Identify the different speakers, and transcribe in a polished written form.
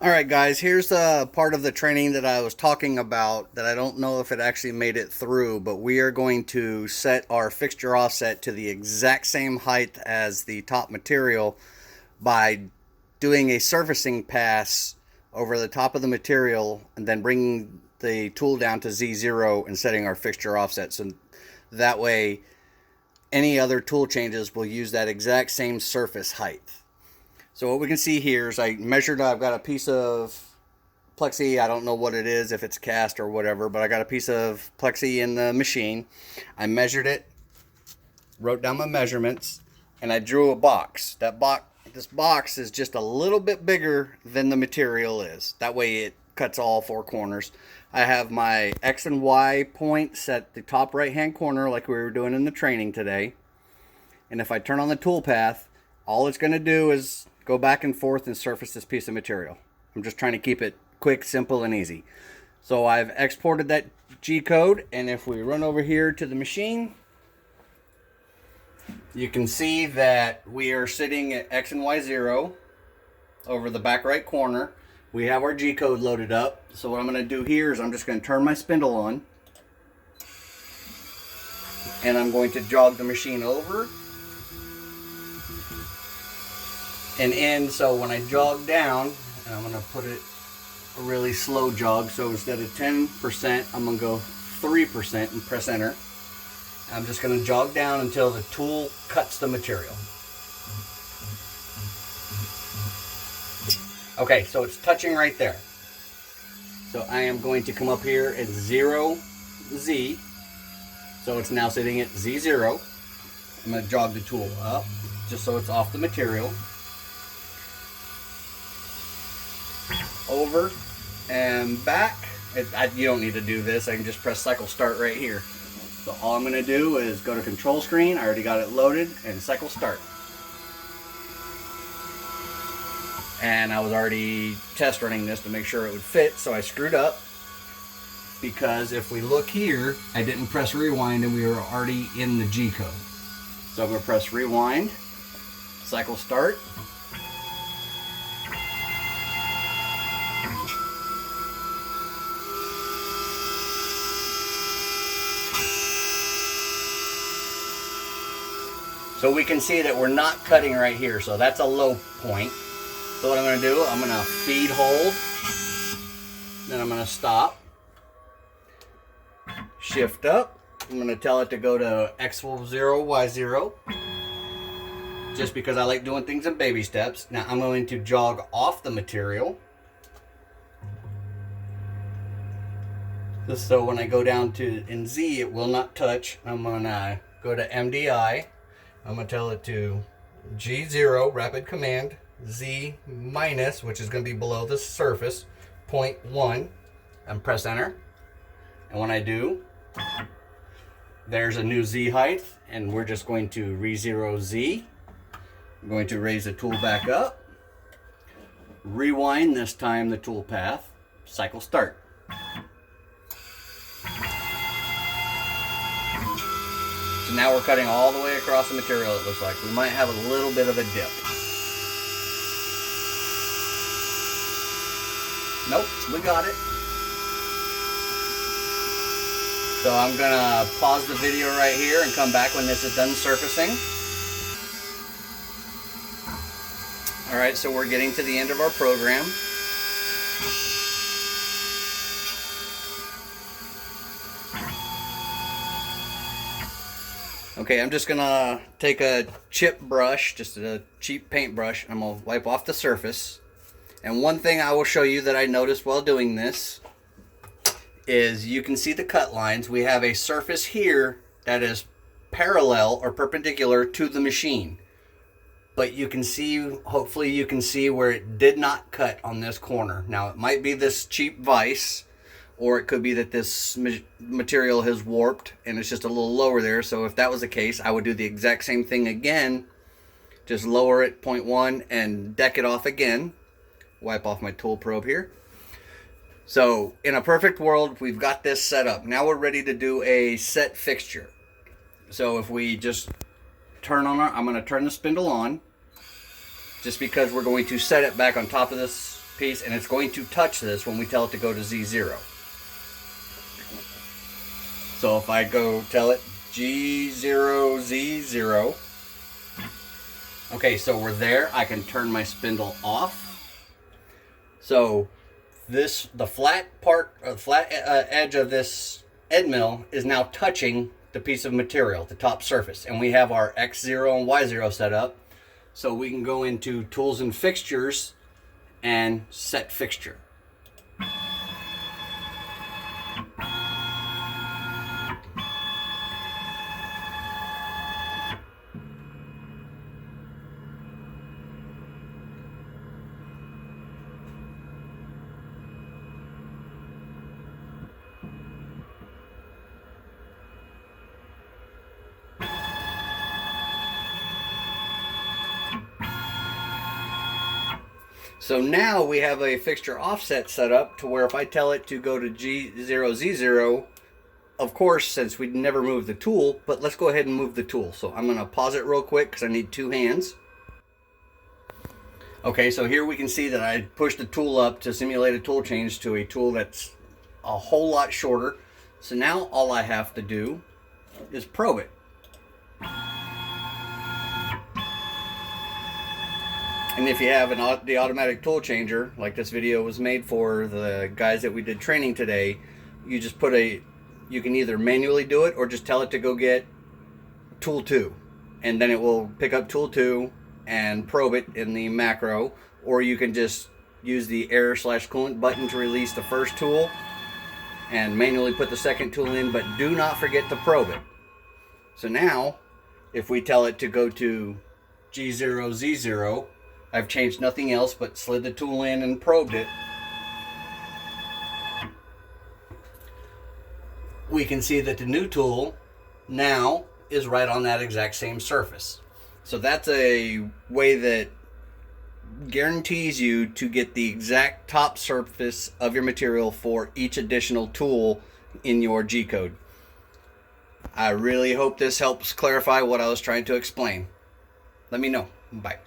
Speaker 1: Alright guys, here's a part of the training that I was talking about that I don't know if it actually made it through, but we are going to set our fixture offset to the exact same height as the top material by doing a surfacing pass over the top of the material and then bringing the tool down to Z0 and setting our fixture offset. So that way any other tool changes will use that exact same surface height. So what we can see here is I measured, I've got a piece of plexi. I don't know what it is, if it's cast or whatever, but I got a piece of plexi in the machine. I measured it, wrote down my measurements, and I drew a box. This box is just a little bit bigger than the material is. That way it cuts all four corners. I have my X and Y points at the top right hand corner like we were doing in the training today. And if I turn on the tool path, all it's going to do is go back and forth and surface this piece of material. I'm just trying to keep it quick, simple, and easy. So I've exported that G code, and if we run over here to the machine, you can see that we are sitting at X and Y 0 over the back right corner. We have our G code loaded up. So what I'm going to do here is I'm just going to turn my spindle on, and I'm going to jog the machine over and in. So when I jog down, and I'm going to put it a really slow jog, so instead of 10% I'm going to go 3% and press enter. I'm just going to jog down until the tool cuts the material. Okay, so it's touching right there. So I am going to come up here at 0Z, so it's now sitting at Z0. I'm going to jog the tool up just so it's off the material. Over and back. You don't need to do this. I can just press cycle start right here. So all I'm going to do is go to control screen. I already got it loaded, and cycle start. And I was already test running this to make sure it would fit, so I screwed up, because if we look here, I didn't press rewind and we were already in the G code. So I'm going to press rewind, cycle start. So we can see that we're not cutting right here, so that's a low point. So what I'm going to do, I'm going to feed hold, then I'm going to stop, shift up, I'm going to tell it to go to X0, Y0, just because I like doing things in baby steps. Now I'm going to jog off the material, just so when I go down to in Z it will not touch. I'm going to go to MDI, I'm going to tell it to G0, rapid command, Z minus, which is going to be below the surface, 0.1, and press enter. And when I do, there's a new Z height, and we're just going to re-zero Z. I'm going to raise the tool back up, rewind this time the tool path, cycle start. So now we're cutting all the way across the material, it looks like. We might have a little bit of a dip. Nope, we got it. So I'm gonna pause the video right here and come back when this is done surfacing. Alright, so we're getting to the end of our program. Okay, I'm just gonna take a chip brush, just a cheap paintbrush, and I'm gonna wipe off the surface. And one thing I will show you that I noticed while doing this is you can see the cut lines. We have a surface here that is parallel or perpendicular to the machine. But you can see, hopefully you can see where it did not cut on this corner. Now it might be this cheap vise, or it could be that this material has warped and it's just a little lower there. So if that was the case, I would do the exact same thing again. Just lower it 0.1 and deck it off again. Wipe off my tool probe here. So in a perfect world, we've got this set up. Now we're ready to do a set fixture. So if we just turn on I'm going to turn the spindle on, just because we're going to set it back on top of this piece, and it's going to touch this when we tell it to go to Z0. So if I go tell it G0, Z0, okay, so we're there. I can turn my spindle off. So the flat part, or the flat edge of this end mill is now touching the piece of material, the top surface, and we have our X0 and Y0 set up. So we can go into tools and fixtures and set fixture. So now we have a fixture offset set up to where if I tell it to go to G0, Z0, of course, since we never moved the tool, but let's go ahead and move the tool. So I'm going to pause it real quick because I need two hands. Okay, so here we can see that I pushed the tool up to simulate a tool change to a tool that's a whole lot shorter. So now all I have to do is probe it. And if you have the automatic tool changer, like this video was made for the guys that we did training today, you just you can either manually do it or just tell it to go get tool 2. And then it will pick up tool 2 and probe it in the macro. Or you can just use the error/coolant button to release the first tool and manually put the second tool in, but do not forget to probe it. So now, if we tell it to go to G0, Z0, I've changed nothing else but slid the tool in and probed it. We can see that the new tool now is right on that exact same surface. So that's a way that guarantees you to get the exact top surface of your material for each additional tool in your G-code. I really hope this helps clarify what I was trying to explain. Let me know. Bye.